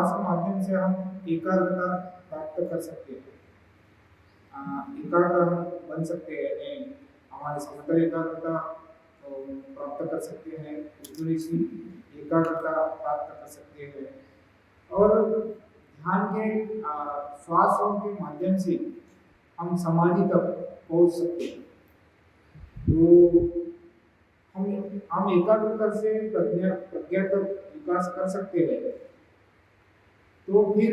श्वास के माध्यम से हम एकाग्रता प्राप्त कर सकते हैं। एकाग्र हम बन सकते हैं, यानी हमारी समतल एकाग्रता प्राप्त कर सकते हैं, थोड़ी सी एकाग्रता प्राप्त कर सकते हैं। और ध्यान के श्वासों के माध्यम से हम समाधि तक पहुंच सकते हैं। तो हम एकाग्रता से प्रज्ञा तक विकास कर सकते हैं। तो फिर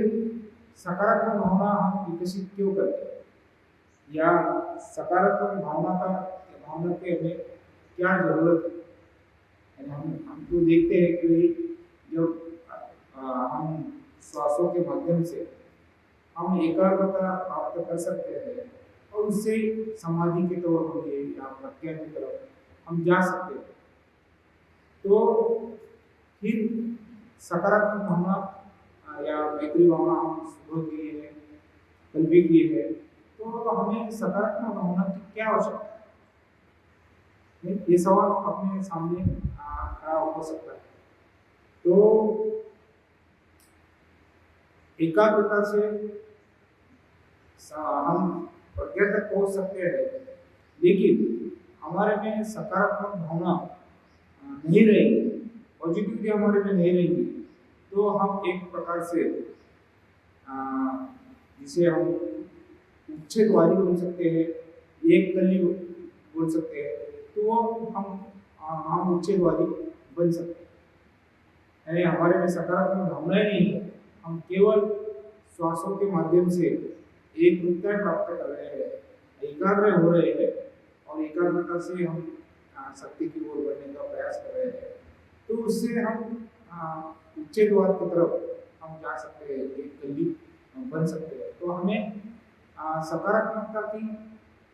सकारात्मक भावना हम विकसित क्यों करते हैं, या सकारात्मक भावना के हमें क्या जरूरत है। हम तो देखते हैं कि जब हम श्वासों के माध्यम से हम एकाग्रता प्राप्त कर सकते हैं और उससे समाधि के तौर पर या प्रज्ञा की तरफ हम जा सकते हैं। तो फिर सकारात्मक भावना या मैत्री भावना हम सुबह के लिए है, कल भी किए है, तो हमें सकारात्मक भावना की क्या आवश्यकता है, ये सवाल अपने सामने खड़ा हो सकता है। तो एकाग्रता से हम प्रज्ञा तक पहुंच सकते हैं, लेकिन हमारे में सकारात्मक भावना नहीं रहेगी, पॉजिटिविटी हमारे में नहीं रहेगी, तो हम एक प्रकार से जिसे हम उच्छेदवादी बोल सकते हैं, एक कली बोल सकते हैं, तो वो हम उच्छेदवादी बन सकते हैं। यानी हमारे में सकारात्मक भावनाएं नहीं है, हम केवल श्वासों के माध्यम से एक रूपता प्राप्त कर रहे हैं, एकाग्र हो रहे हैं और एकाग्रता से हम शक्ति की ओर बढ़ने का प्रयास कर रहे हैं। तो उससे हम उच्छेदवाद की तरफ हम जा सकते हैं, एक कली बन सकते हैं। तो हमें सकारात्मकता की,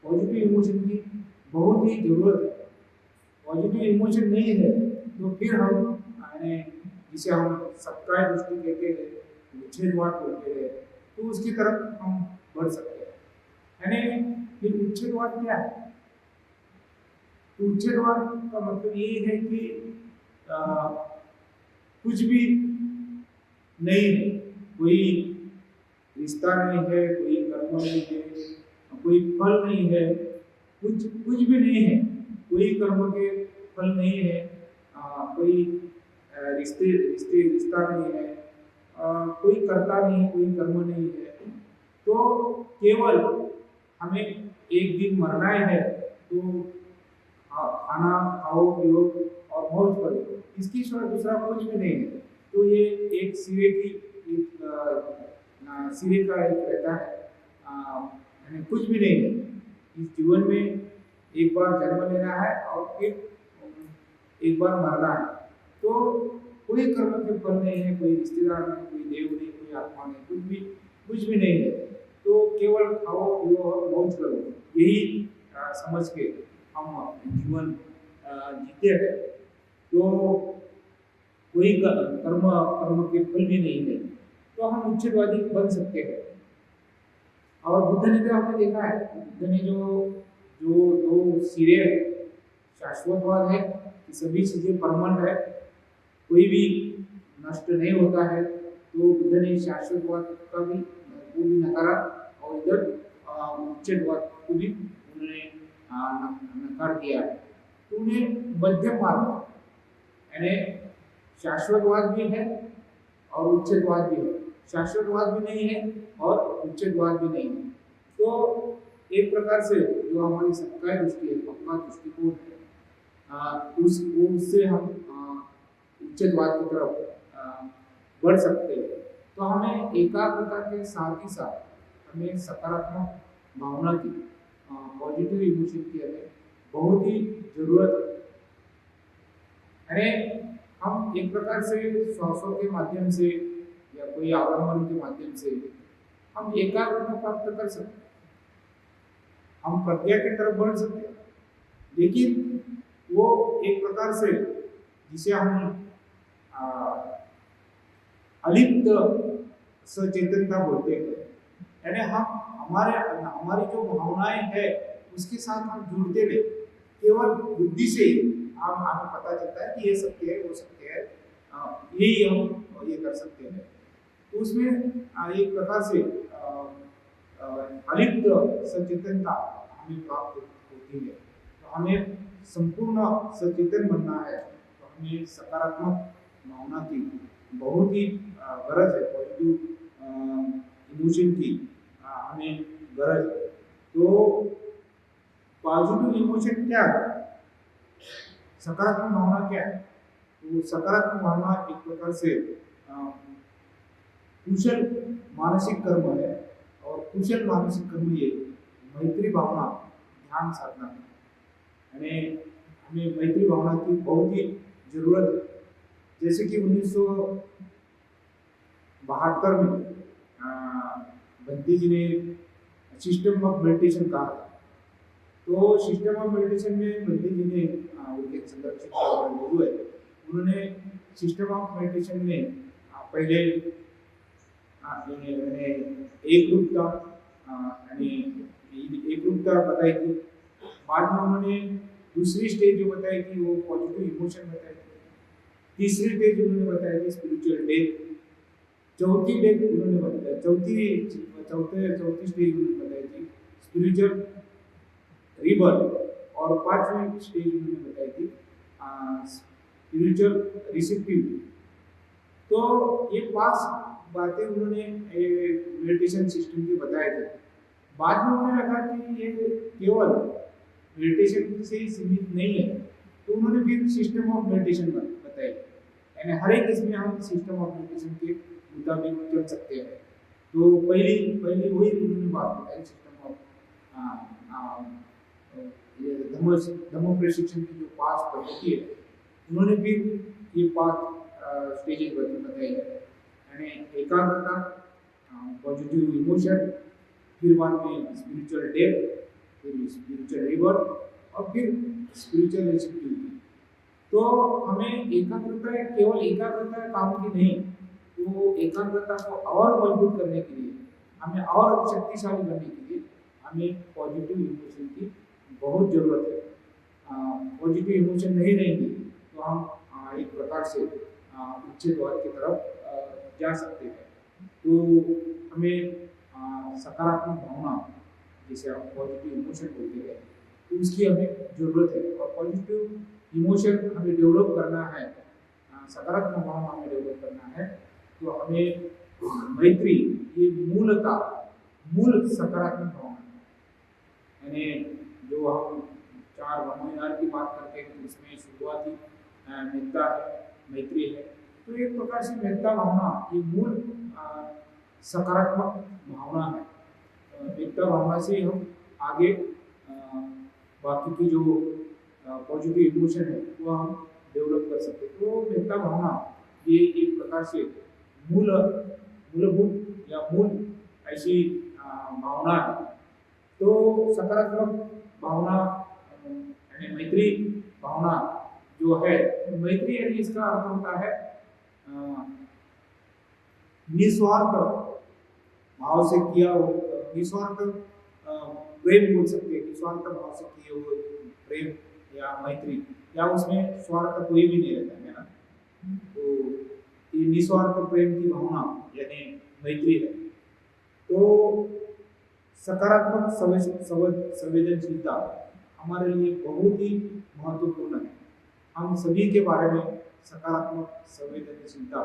पॉजिटिव इमोशन की बहुत ही जरूरत है। पॉजिटिव इमोशन नहीं है तो फिर हम जिसे हम सबका दृष्टि कहते हैं, उच्छेदवाद बोलते हैं, तो उसकी तरफ हम बढ़ सकते हैं। यानी फिर उच्छेदवाद क्या है? तो उच्छेदवाद का मतलब ये है कि कुछ भी नहीं है, कोई रिश्ता नहीं है, कोई कर्म नहीं है, कोई फल नहीं है, कुछ भी नहीं है, कोई कर्म के फल नहीं है, कोई रिश्ता नहीं है, कोई कर्ता नहीं, कोई कर्म नहीं है। तो केवल हमें एक दिन मरना है, तो खाना खाओ, पियो और मौज करो, इसकी सिवा दूसरा कुछ भी नहीं है। तो ये एक सिरे का एक रहता है, कुछ भी नहीं है। इस जीवन में एक बार जन्म लेना है और फिर एक बार मरना है। तो कोई कर्म के फल नहीं है, कोई रिश्तेदार नहीं, कोई देव नहीं, कोई आत्मा नहीं, कुछ भी नहीं है। तो केवल खाओ, पियो और मौज करो, यही समझ के हम जीवन जीते हैं। तो कोई कर्म के फल भी नहीं है, तो हम उच्छेदवादी बन सकते हैं। और बुद्ध ने तो आपने देखा है, बुद्ध ने जो दो सिरे है, शाश्वतवाद है कि सभी चीजें परमानेंट है, कोई भी नष्ट नहीं होता है। तो बुद्ध ने शाश्वतवाद का भी नकारा और इधर उच्छेदवाद को भी उन्होंने नकार दिया है। तो उन्हें मध्यम मार्ग, यानी शाश्वतवाद भी है और उच्छेदवाद भी है, शाश्वतवाद भी नहीं है और उच्छेदवाद भी नहीं है। तो एक प्रकार से जो हमारी सबका दृष्टि है, पक्का दृष्टिकोण है, उससे हम उच्छेदवाद की तरफ बढ़ सकते हैं। तो हमें एकाग्रता के साथ ही साथ हमें सकारात्मक भावना की, पॉजिटिव इमोशन की हमें बहुत ही जरूरत है। हम एक प्रकार से श्वासों के माध्यम से या कोई आवागमन के माध्यम से हम एकाग्रता प्राप्त कर सकते हैं, हम प्रज्ञा की तरफ बढ़ सकते हैं। लेकिन वो एक प्रकार से जिसे हम अलिप्त सचेतनता बोलते हैं, यानी हमारी जो भावनाएं है उसके साथ हम जुड़ते नहीं, केवल बुद्धि से हमें पता चलता है कि ये सत्य है, वो सत्य है, यही हम ये कर सकते हैं। तो उसमें एक प्रकार से अलिप्त सचेतनता हमें प्राप्त होती है। तो हमें संपूर्ण सचेतन बनना है, तो हमें सकारात्मक भावना की बहुत ही गरज है, पॉजिटिव इमोशन की हमें गरज है। तो पॉजिटिव इमोशन क्या है, सकारात्मक भावना क्या है? तो सकारात्मक भावना एक प्रकार से कुशल मानसिक कर्म है, और कुशल मानसिक कर्म ये मैत्री भावना ध्यान साधना है। यानी हमें मैत्री भावना की बहुत ही जरूरत है। जैसे कि 1972 में बंटी जी ने सिस्टम ऑफ मेडिटेशन कहा था। तो सिस्टम ऑफ मेडिटेशन में बंटी जी ने उनके संरक्षक गुरु है, उन्होंने सिस्टम ऑफ मेडिटेशन में पहले एक रूपता यानी एक रूपता बताई थी। बाद में उन्होंने दूसरी स्टेज जो बताई थी वो पॉजिटिव इमोशन बताई थी। तीसरी स्टेज उन्होंने बताई थी स्पिरिचुअल डेथ। चौथी डेथ उन्होंने बताया, चौथी स्टेज उन्होंने बताई थी स्पिरिचुअल रिबर्थ। और पांचवी स्टेज उन्होंने बताई थी स्पिरिचुअल रिसेप्टिविटी। तो ये 5 बातें उन्होंने मेडिटेशन सिस्टम के बताए थे। बाद में उन्हें लगा कि ये केवल मेडिटेशन से ही सीमित नहीं है, तो उन्होंने फिर सिस्टम ऑफ मेडिटेशन बताया। यानी हर एक इसमें हम सिस्टम ऑफ मेडिटेशन के मुताबिक चल सकते हैं। तो पहली वही उन्होंने बात बताई, सिस्टम ऑफ धम्म प्रशिक्षण की जो 5 पद्धति है, उन्होंने फिर ये 5 स्टेजेस बताई है। यानी एकाग्रता, पॉजिटिव इमोशन, फिर बाद में स्पिरिचुअल डेप्थ, फिर स्पिरिचुअल रिबर्थ और फिर स्पिरिचुअल रिसेप्टिविटी। तो हमें एकाग्रता केवल एकाग्रता काम की नहीं, तो एकाग्रता को और मजबूत करने के लिए, हमें और शक्तिशाली बनने के लिए हमें पॉजिटिव इमोशन की बहुत जरूरत है। पॉजिटिव इमोशन नहीं रहेंगे तो हम एक प्रकार से उच्च द्वार की तरफ जा सकते हैं। तो हमें सकारात्मक भावना, जिसे हम पॉजिटिव इमोशन बोलते हैं, तो उसकी हमें जरूरत है। और पॉजिटिव इमोशन हमें डेवलप करना है, सकारात्मक भावना हमें डेवलप करना है, तो हमें मैत्री ये मूल सकारात्मक भावना, यानी जो हम 4 मनोविहार की बात करते हैं, इसमें शुरुआती मित्रता है, मैत्री है। तो एक प्रकार से मित्रता भावना ये मूल सकारात्मक भावना है। मित्रता भावना से हम आगे बाकी की जो पॉजिटिव इमोशन है वो हम डेवलप कर सकते हैं। तो मित्रता भावना ये एक प्रकार से मूलभूत या मूल ऐसी भावना है। तो सकारात्मक भावना यानी मैत्री भावना जो है, मैत्री यानी इसका अर्थ होता है निस्वार्थ भाव से किया हो, निस्वार्थ प्रेम बोल सकते हैं, निस्वार्थ भाव से किए हुए प्रेम या मैत्री, या उसमें स्वार्थ कोई भी नहीं रहता है ना। तो ये निस्वार्थ प्रेम की भावना यानी मैत्री है। तो सकारात्मक संवेदनशीलता हमारे लिए बहुत ही महत्वपूर्ण है। हम सभी के बारे में सकारात्मक संवेदनशीलता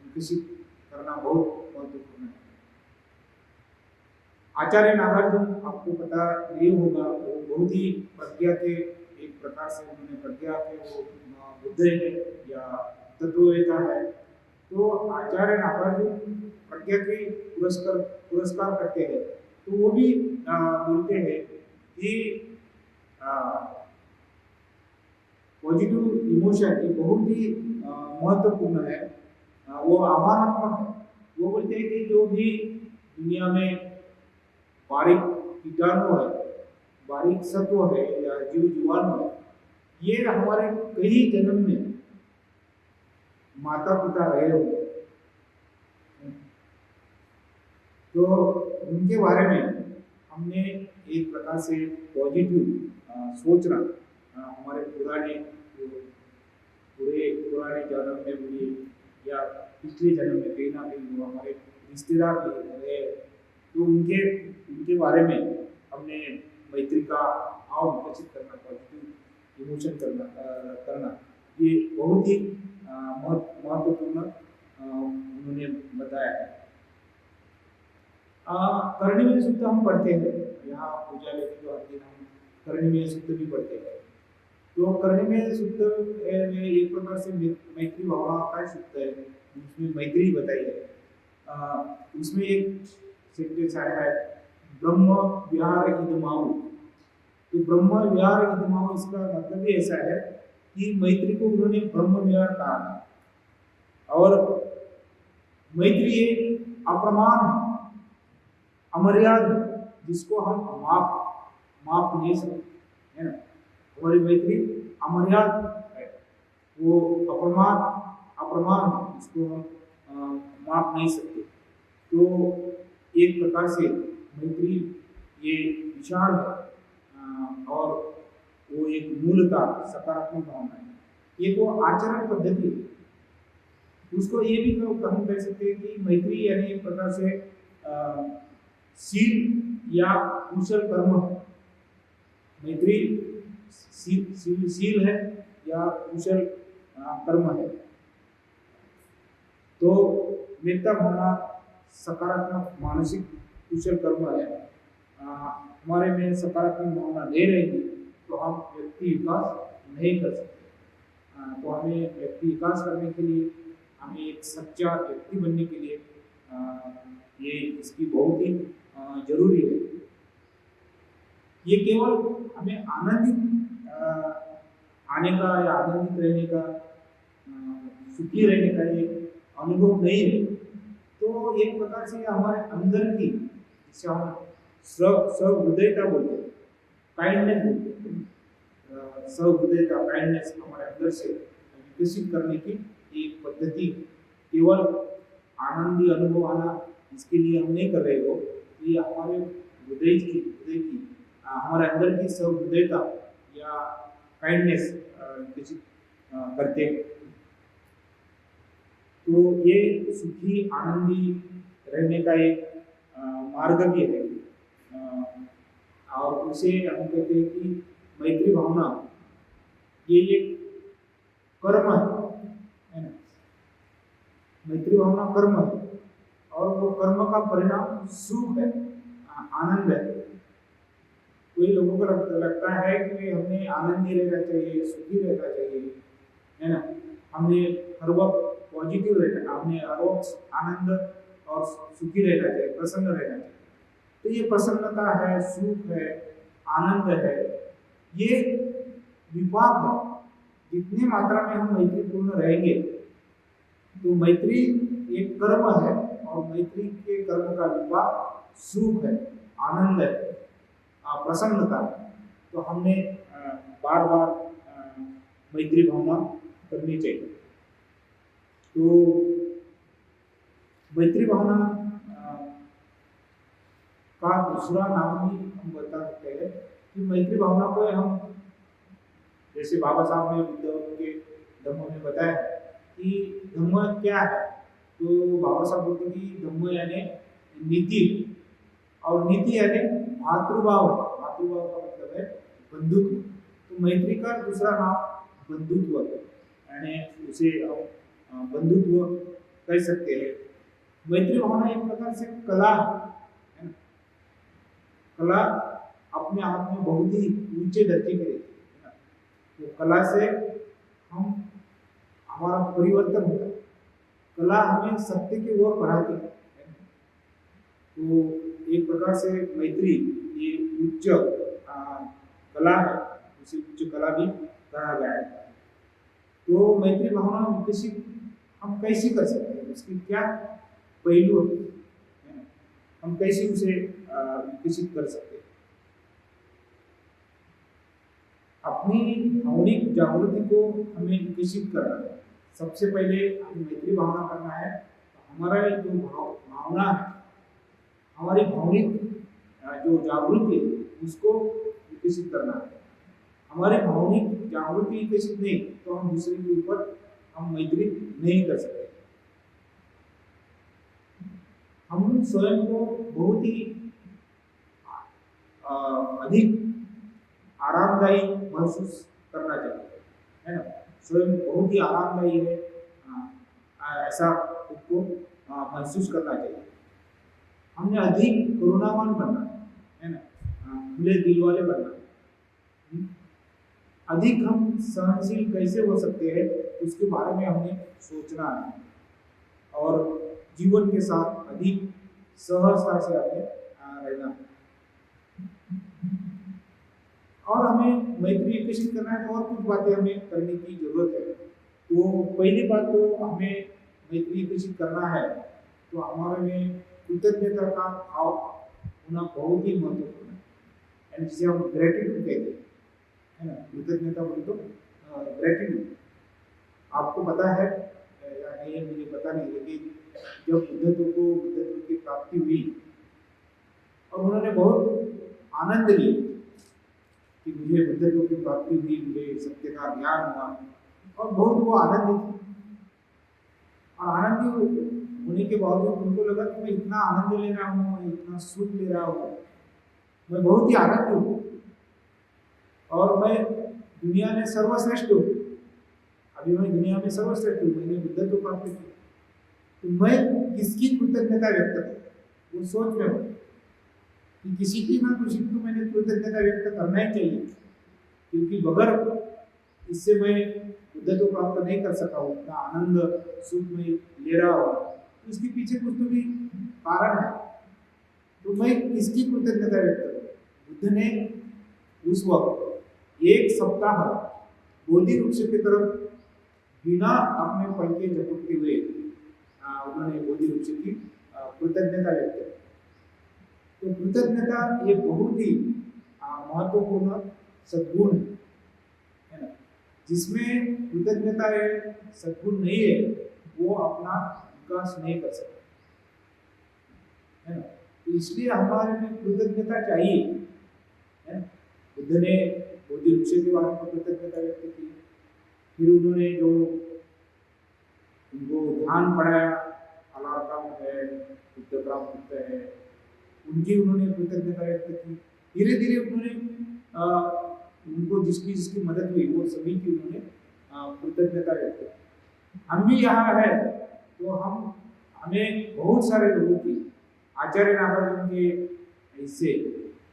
विकसित करना बहुत महत्वपूर्ण है। आचार्य नागार्जुन, आपको पता नहीं होगा, वो बहुत ही प्रज्ञा के एक प्रकार से, उन्होंने प्रज्ञा के वो बुद्ध है या तत्ववेता है। तो आचार्य नागार्जुन प्रज्ञा के पुरस्कार करते हैं, तो वो भी बोलते हैं कि पॉजिटिव इमोशन ये बहुत ही महत्वपूर्ण है, वो आह्वानात्मक है। वो बोलते हैं कि जो भी दुनिया में बारीक कीटाणु है, बारीक सत्व है या जीव जीवाणु है, ये हमारे कई जन्म में माता पिता रहे हो, तो उनके बारे में हमने एक प्रकार से पॉजिटिव सोचना, हमारे पुराने जन्म में भी या पिछले जन्म में कहीं ना कहीं वो हमारे रिश्तेदार भी रहे, तो उनके उनके बारे में हमने मैत्री का भाव विकसित करना, पॉजिटिव इमोशन करना ये बहुत ही महत्वपूर्ण उन्होंने बताया है। कर्णिमेय सूक्त हम पढ़ते हैं यहाँ पूजा लेते तो हर दिन हम कर्णिमेय सूक्त भी पढ़ते हैं। तो कर्णिमेय सूक्त में एक प्रकार से मैत्री भावना का सूक्त है, उसमें मैत्री बताई है। उसमें एक सेंटेंस आया है, ब्रह्म विहार इदमाऊ। तो ब्रह्म विहार इदमाऊ, इसका मतलब ही ऐसा है कि मैत्री को उन्होंने ब्रह्म विहार कहा, और मैत्री एक अप्रमाण अमर्याद जिसको हम माप नहीं सकते, है ना। हमारी मैत्री अमर्याद है, वो अप्रमाण जिसको हम माप नहीं सकते। तो एक प्रकार से मैत्री ये विशाल है, और वो एक मूलता सकारात्मक भावना है। एक वो आचरण पद्धति है, उसको ये भी हम कह सकते हैं कि मैत्री यानी एक प्रकार से शील या कुशल कर्म है। मैत्री शील है या कुशल कर्म है। तो मित्रता भावना सकारात्मक मानसिक कुशल कर्म है। हमारे में सकारात्मक भावना नहीं रहेगी तो हम व्यक्ति विकास नहीं कर सकते। तो हमें व्यक्ति विकास करने के लिए, हमें एक सच्चा व्यक्ति बनने के लिए ये इसकी बहुत ही जरूरी है। ये केवल हमें आनंदित आने का या आनंदित रहने का, सुखी रहने का ये अनुभव नहीं है। तो एक प्रकार से हमारे अंदर की, जिसे हम सहृदयता बोलते हैं, काइंडनेस बोलते हैं, सहृदयता काइंडनेस हमारे अंदर से विकसित करने की एक पद्धति। केवल आनंदी अनुभव आना इसके लिए हम नहीं कर रहे हो, ये हमारे हृदय की हमारे अंदर की सहृदयता या काइंडनेस विकसित करते हैं। तो ये सुखी आनंदी रहने का एक मार्ग भी है, और उसे हम कहते हैं कि मैत्री भावना ये एक कर्म है ना। मैत्री भावना कर्म है, और वो कर्म का परिणाम सुख है, आनंद है। कोई लोगों को लगता है कि हमें आनंदी रहना चाहिए, सुखी रहना चाहिए, है ना, हमने हर वक्त पॉजिटिव रहना, हमने हर वक्त आनंद और सुखी रहना चाहिए, प्रसन्न रहना चाहिए। तो ये प्रसन्नता है, सुख है, आनंद है, ये विपाक है। जितनी मात्रा में हम मैत्रीपूर्ण रहेंगे, तो मैत्री एक कर्म है, और मैत्री के कर्म का विपाक सुख है, आनंद है, प्रसन्नता है। तो हमने बार बार मैत्री भावना करनी चाहिए। तो मैत्री भावना का दूसरा नाम भी हम बता सकते हैं कि मैत्री भावना को हम, जैसे बाबा साहब ने बुद्ध के धम्म में बताया कि धम्म क्या है। तो बाबा साहब बोलते कि धम्म यानी नीति, और नीति यानी भातृभाव। भातृभाव का मतलब है बंधुत्व। तो मैत्री का दूसरा नाम बंधुत्व है, यानी उसे हम बंधुत्व कह सकते हैं। मैत्री भावना एक प्रकार से कला है, कला अपने आप में बहुत ही ऊंचे दर्जे की रहती है। तो कला से हम हमारा परिवर्तन होता है, कला हमें सत्य की ओर बढ़ाती है। तो एक प्रकार से मैत्री ये उच्च कला है, उसे उच्च कला भी कहा गया है। तो मैत्री भावना विकसित हम कैसे कर सकते हैं, उसकी क्या पहलू है, हम कैसे उसे विकसित कर सकते हैं। अपनी भावनिक जागृति को हमें विकसित करना है। सबसे पहले हमें मैत्री भावना करना है, तो हमारा जो भावना है, हमारी भावनिक जो जागृति है उसको विकसित करना है। हमारी भावनिक जागृति विकसित नहीं तो हम दूसरे के ऊपर हम मैत्री नहीं कर सकते। हम स्वयं को बहुत ही अधिक आरामदायी महसूस करना चाहिए, है ना। स्वयं बहुत ही आरामदायी है, ऐसा खुद को महसूस करना चाहिए। हमने अधिक करुणावान बनना है ना, खुले दिल वाले बनना। अधिक हम सहनशील कैसे हो सकते हैं उसके बारे में हमें सोचना है, और जीवन के साथ अधिक सहजता से हमें रहना है। और हमें मैत्री विकसित करना है तो और कुछ बातें हमें करने की जरूरत है। तो पहली बात तो हमें मैत्री विकसित करना है तो हमारे में कृतज्ञता का भाव होना बहुत ही महत्वपूर्ण है, जिसे हम ग्रेटिट्यूड कहते हैं, है ना। कृतज्ञता बोले तो ग्रेटिट्यूड। आपको पता है या नहीं मुझे पता नहीं, लेकिन जब बुद्धत्व की प्राप्ति हुई और उन्होंने बहुत आनंद लिया कि मुझे बुद्धत्व की प्राप्ति हुई, मुझे सत्य का ज्ञान हुआ, और बहुत वो आनंदित। और आनंदित होने के बावजूद उनको लगा कि मैं इतना आनंद ले रहा हूँ, मैं इतना सुख ले रहा हूँ, मैं बहुत ही आनंदित हूँ और मैं दुनिया में सर्वश्रेष्ठ हूँ। अभी मैं दुनिया में सर्वश्रेष्ठ हूँ, मैंने बुद्धत्व प्राप्त किया, तो मैं किसकी कृतज्ञता व्यक्त करूँ। वो सोच में हो कि किसी की ना किसी को मैंने कृतज्ञता व्यक्त करना ही चाहिए, क्योंकि बगैर इससे मैं बुद्धत्व प्राप्त नहीं कर सका हूँ, इतना आनंद सुख में ले रहा हूँ, तो इसके पीछे कुछ तो भी कारण है। तो मैं किसकी कृतज्ञता व्यक्त करूँ। बुद्ध ने उस वक्त 1 सप्ताह बोधि वृक्ष की तरफ बिना अपने पल के झपकते हुए उन्होंने बोधि वृक्ष की कृतज्ञता व्यक्त की। तो कृतज्ञता ये बहुत ही महत्वपूर्ण सद्गुण है ना। जिसमें कृतज्ञता है, सद्गुण नहीं है, वो अपना विकास नहीं कर सकता, है ना। तो इसलिए हमारे में कृतज्ञता चाहिए, है ना। बुद्ध ने बोधि वृक्ष के बारे में कृतज्ञता व्यक्त की, फिर उन्होंने जो उनको ध्यान पढ़ाया, अलार्कम है, बुद्ध प्राप्त है, उनकी उन्होंने कृतज्ञता व्यक्त की। धीरे धीरे उन्होंने उनको जिसकी मदद हुई वो सभी की उन्होंने कृतज्ञता व्यक्त की। हम भी यहाँ है तो हमें बहुत सारे लोगों की, आचार्य नागार्जुन के हिस्से,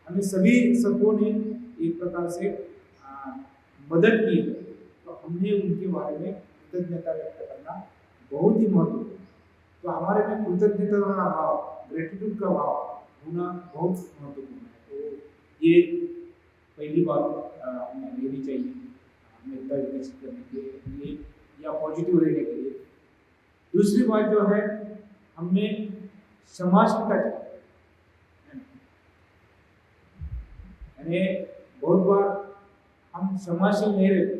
हमें सभी सबों ने एक प्रकार से मदद की, तो हमने उनके बारे में कृतज्ञता व्यक्त करना बहुत ही महत्वपूर्ण। तो हमारे में कृतज्ञता का भाव, ग्रेटिट्यूड का भाव होना बहुत महत्वपूर्ण है। तो ये पहली बात हमें लेनी चाहिए मेधा विकसित करने के लिए या पॉजिटिव रहने के लिए। दूसरी बात जो है, हमें क्षमाशीलता चाहिए, यानी बहुत बार हम क्षमाशील नहीं रहते।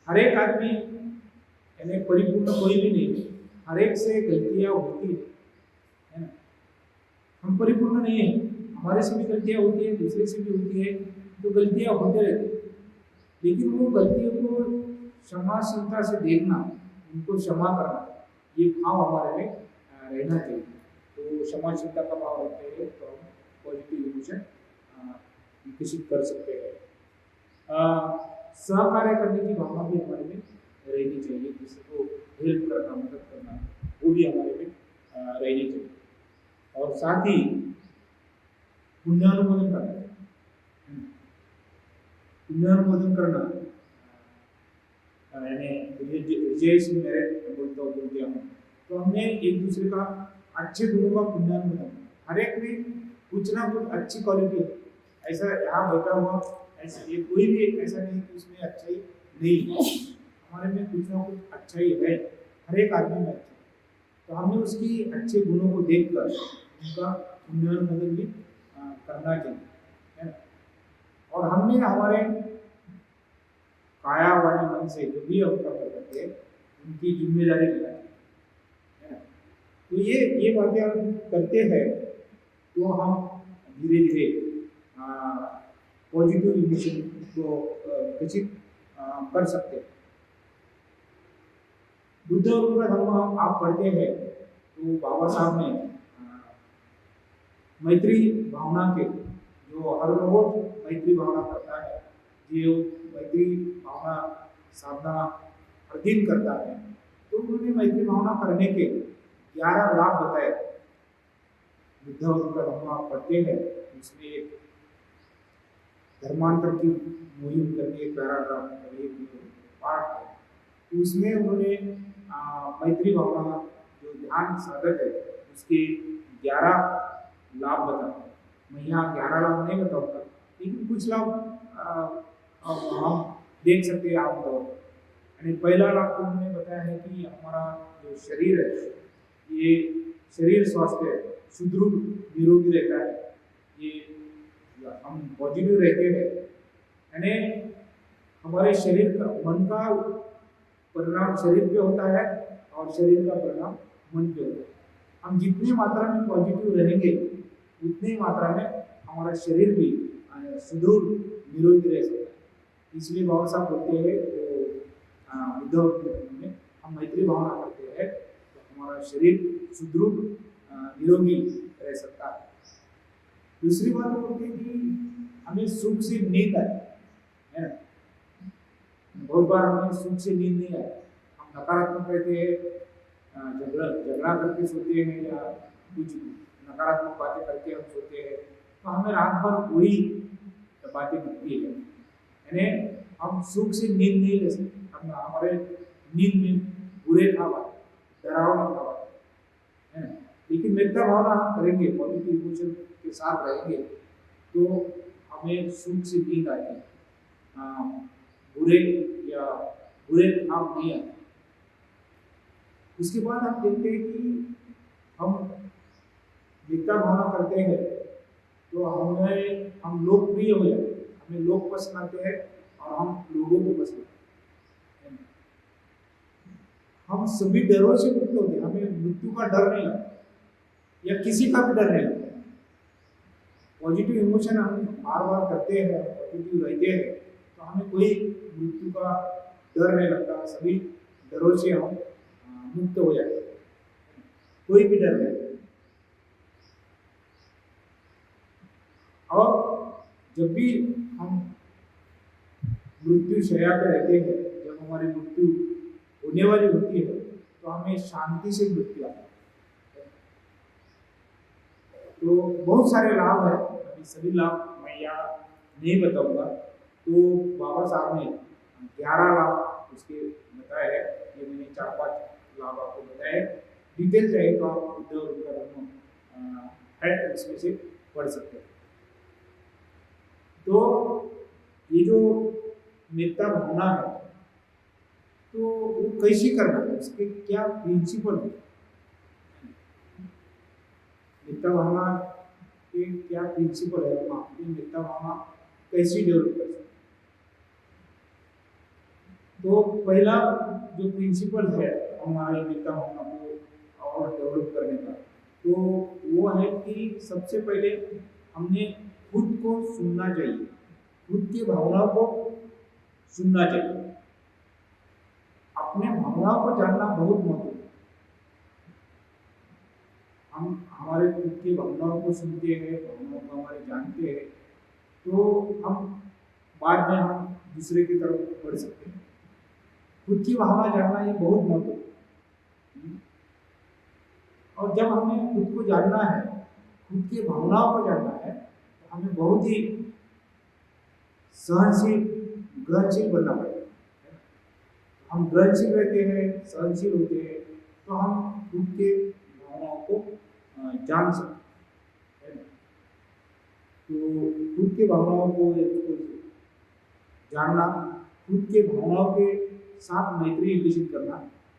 हर एक आदमी यानी परिपूर्ण कोई भी नहीं, हर एक से गलतियां होती है ना। हम परिपूर्ण नहीं है, हमारे से भी गलतियां होती है, दूसरे से भी होती है, तो गलतियां होते रहती है। लेकिन वो गलतियों को क्षमाशीलता से देखना, उनको क्षमा करना, ये भाव हमारे में रहना चाहिए। तो क्षमाशीलता का भाव रखते हैं तो हम पॉजिटिव इमोशन विकसित कर सकते हैं। सहकार्य करने की भावना भी हमारे में रहनी चाहिए, किसी को हेल्प करना, मदद करना, वो भी हमारे में रहनी चाहिए। और साथ ही पुण्यानुमोदन करना, पुण्यानुमोदन करना यानी विजय सिंह मेरिट बोलते हैं, तो हमने एक दूसरे का अच्छे गुणों का पुण्यानुमोदन, हर एक में कुछ ना कुछ अच्छी क्वालिटी है। ऐसा यहाँ बैठा हुआ ऐसा ये कोई भी ऐसा नहीं कि उसमें अच्छाई नहीं है, हमारे में कुछ ना कुछ अच्छाई है, हर एक आदमी में अच्छा। तो हमें उसकी अच्छे गुणों को देखकर उनका पुण्यानुमोदन भी करना चाहिए, है ना। और हमने हमारे काया वाणी मन से जो भी हम कर्म करते हैं उनकी जिम्मेदारी लेना चाहिए, है ना। तो ये बातें हम करते हैं तो हम धीरे धीरे पॉजिटिव इमोशन को विकसित कर सकते हैं। बुद्ध और उनका धर्म आप पढ़ते हैं तो बाबा साहब ने मैत्री भावना के, जो हर रोज मैत्री भावना करता है, जो मैत्री भावना साधना हर दिन करता है, तो उन्होंने मैत्री भावना करने के 11 लाभ बताए। बुद्ध का धर्म आप पढ़ते हैं, उसमें एक धर्मांतर की मुहिम करके एक पैराग्राफ एक पार्ट है, तो उसमें उन्होंने मैत्री भावना जो ध्यान साधक है उसके 11 लाभ बताए। मैं यहाँ 11 लाभ नहीं बताऊंगा, लेकिन कुछ लाभ हम देख सकते हैं आप तौर पर। पहला लाभ तो उन्होंने बताया है कि हमारा जो शरीर है, ये शरीर स्वास्थ्य है, सुदृढ़ निरोगी रहता है, ये हम पॉजिटिव रहते हैं, यानी हमारे शरीर का मन का परिणाम शरीर पे होता है और शरीर का परिणाम मन पे होता है। हम जितनी मात्रा में पॉजिटिव रहेंगे उतनी मात्रा में हमारा शरीर भी सुदृढ़ निरोगी रह सकता है। इसलिए बाबा साहब बोलते हैं तो बुद्ध में हम मैत्री भावना करते हैं तो हमारा शरीर सुदृढ़ निरोगी रह सकता है। दूसरी बात बोलते हैं कि हमें सुख से नींद आए, है ना। बहुत बार हमें सुख से नींद नहीं आए, हम नकारात्मक रहते हैं, झगड़ा करके सोते हैं या कुछ नकारात्मक बातें करके हम सोते हैं, तो हमें रात भर वही बातें दिखती है, यानी हम सुख से नींद नहीं ले सकते। हम हमारे नींद में बुरे ख्वाब, डरावने ख्वाब, है ना। लेकिन मेत्ता भावना हम करेंगे, पॉजिटिव इमोशन के साथ रहेंगे, तो हमें सुख से नींद आती है, बुरे या बुरे ख्वाब नहीं आते। उसके बाद हम देखते हैं कि हम मेत्ता भावना करते हैं तो हम लोकप्रिय हो जाते हैं, हमें लोग पसंद आते हैं और हम लोगों को पसंद आते हैं। हम सभी डरों से मुक्त होते हैं, हमें मृत्यु का डर नहीं लगता या किसी का भी डर नहीं लगता। पॉजिटिव इमोशन हम बार बार करते हैं, पॉजिटिव रहते हैं, तो हमें कोई मृत्यु का डर नहीं लगता, सभी डरों से हम मुक्त हो जाते हैं, कोई भी डर नहीं। और जब भी हम मृत्यु शैया पे रहते हैं, जब हमारी मृत्यु होने वाली होती है, तो हमें शांति से मृत्यु आती है। तो बहुत सारे लाभ है, अभी सभी लाभ मैं यहाँ नहीं बताऊंगा। तो बाबा साहब ने 11 लाभ उसके बताए हैं, ये मैंने 4-5 लाभ आपको बताए। डिटेल चाहिए तो आप बुद्ध और उनका धर्म है उसमें से पढ़ सकते हैं। तो ये जो मेत्ता भावना है, तो वो कैसे करना है, उसके क्या प्रिंसिपल है, मेत्ता भावना के क्या प्रिंसिपल है, हम अपनी मेत्ता भावना कैसे डेवलप कर सकते। तो पहला जो प्रिंसिपल है हमारे मेत्ता भावना को और डेवलप करने का, तो वो है कि सबसे पहले हमने खुद को सुनना चाहिए, खुद की भावनाओं को सुनना चाहिए। अपने भावनाओं को जानना बहुत महत्वपूर्ण है। हम हमारे खुद की भावनाओं को सुनते हैं, भावनाओं को हमारे जानते हैं, तो हम बाद में हम दूसरे की तरफ बढ़ सकते हैं। खुद की भावना जानना ये बहुत महत्वपूर्ण है। और जब हमें खुद को जानना है, खुद की भावनाओं को जानना है, तो हमें बहुत ही सहनशील ग्रहणशील बनना पड़ेगा। हम ग्रहणशील रहते हैं, सहनशील होते हैं, तो हम खुद के भावनाओं को जान सकते हैं। तो खुद के भावनाओं को जानना, खुद के भावनाओं के साथ मैत्री विकसित करना,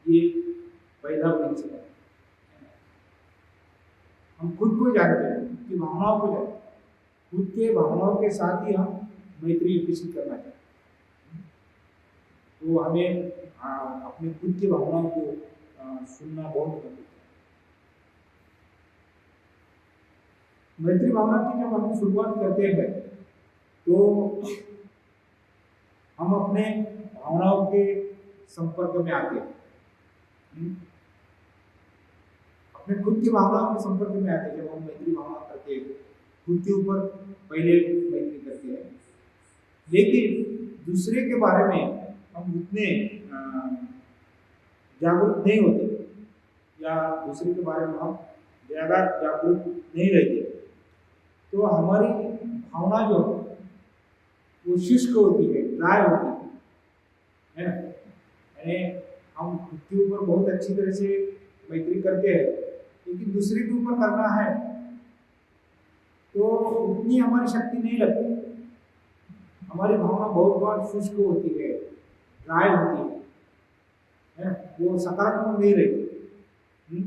ये पहला प्रिंसिपल है। हम खुद को जानते हैं, खुद की भावनाओं को जानते हैं, खुद के भावनाओं के साथ ही हम मैत्री विकसित करना चाहिए। तो हमें अपने खुद की भावनाओं को सुनना बहुत महत्वपूर्ण है। मैत्री भावना की जब हम शुरुआत करते हैं, तो हम अपने भावनाओं के संपर्क में आते हैं, अपने खुद की भावनाओं के संपर्क में आते हैं। जब हम मैत्री भावना करते हैं खुद के ऊपर पहले मैत्री करते हैं, लेकिन दूसरे के बारे में हम उतने जागरूक नहीं होते, या दूसरे के बारे में हम ज़्यादा जागरूक नहीं रहते, तो हमारी भावना जो वो शुष्क होती है, ड्राई होती है ना। यानी हम खुद के ऊपर बहुत अच्छी तरह से मैत्री करते हैं, लेकिन दूसरे के ऊपर करना है तो उतनी हमारी शक्ति नहीं लगती। हमारी भावना बहुत बार शुष्क होती है, ड्राई होती है, वो सकारात्मक नहीं रहती।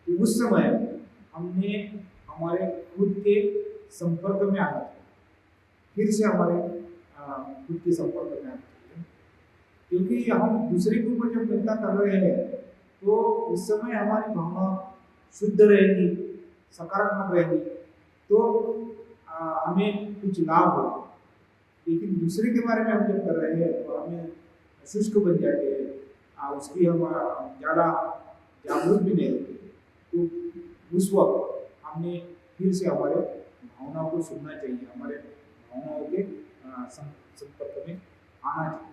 तो उस समय हमने हमारे खुद के संपर्क में आना चाहिए, फिर से हमारे खुद के संपर्क में आना चाहिए, क्योंकि हम दूसरे के ऊपर जब चिंता कर रहे हैं तो उस समय हमारी भावना शुद्ध रहेगी, सकारात्मक रहेगी, तो हमें कुछ लाभ होगा। लेकिन दूसरे के बारे में हम जब कर रहे हैं तो हमें शुष्क बन जाते हैं, उसकी हम ज़्यादा जागरूक भी नहीं होते। तो उस वक्त हमने फिर से हमारे भावनाओं को सुनना चाहिए, हमारे भावनाओं के संपर्क में आना चाहिए।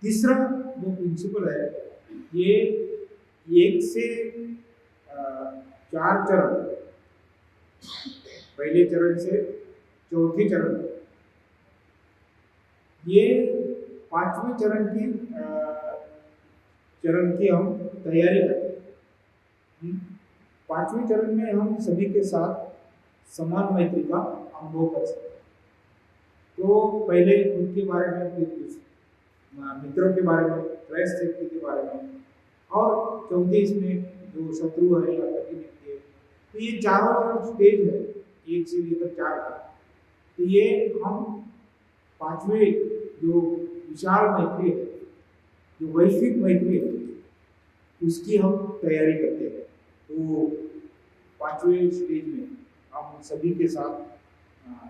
तीसरा जो प्रिंसिपल है, ये 1 से 4 चरण, पहले चरण से चौथे चरण, ये 5वें चरण की हम तैयारी करते हैं। 5वें चरण में हम सभी के साथ समान मैत्री का अनुभव कर सकते हैं। तो पहले खुद के बारे में, फिर मित्रों के बारे में, प्रेस सेफ्टी के बारे में, और चौथे इसमें जो शत्रु है या प्रतिनिधि है। तो ये चारों जो स्टेज है 1 से लेकर 4 तक, तो ये हम 5वें जो विशाल मैत्री है, जो वैश्विक मैत्री है, उसकी हम तैयारी करते हैं। तो 5वें स्टेज में हम सभी के साथ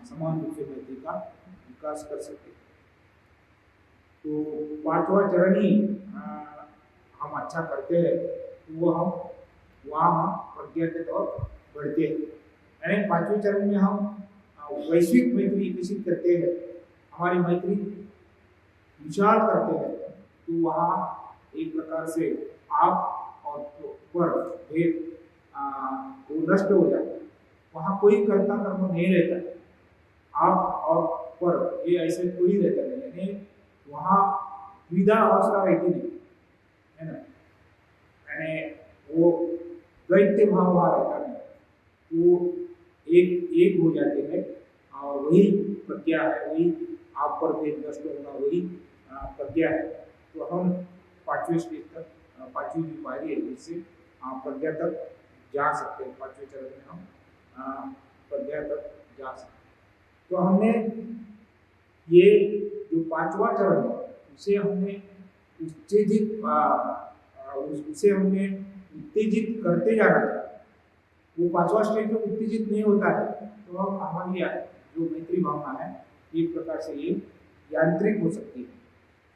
समान रूप से मैत्री का विकास कर सकते हैं। तो 5वां चरण ही हम अच्छा करते हैं तो वो हम वहाँ हम प्रज्ञा के तौर बढ़ते हैं। यानी 5वें चरण में हम वैश्विक मैत्री विकसित करते हैं, हमारी मैत्री विशाल करते हैं, तो वहाँ एक प्रकार से आप और पर भेद वो नष्ट हो जाता है। वहाँ कोई कर्ता कर्म नहीं रहता, आप और पर ये ऐसे कोई रहता नहीं, यानी वहाँ द्विधा अवस्था रहती नहीं, है ना। यानी वो द्वैत भाव वहाँ रहता नहीं, वो एक हो जाते हैं, और वही प्रज्ञा है, वही आप पर भेद नष्ट होना, वही प्रज्ञा है। तो हम 5वें स्टेज तक, 5वीं जो पारी है, जिससे प्रज्ञा तक जा सकते हैं। 5वें चरण में हम प्रज्ञा तक जा सकते हैं। तो हमने ये जो 5वां चरण है, उसे हमने उत्तेजित करते जाना चाहिए। वो 5वां स्टेज में उत्तेजित नहीं होता है तो हम हमारी जो मैत्री भावना है एक प्रकार से ये यांत्रिक हो सकती है।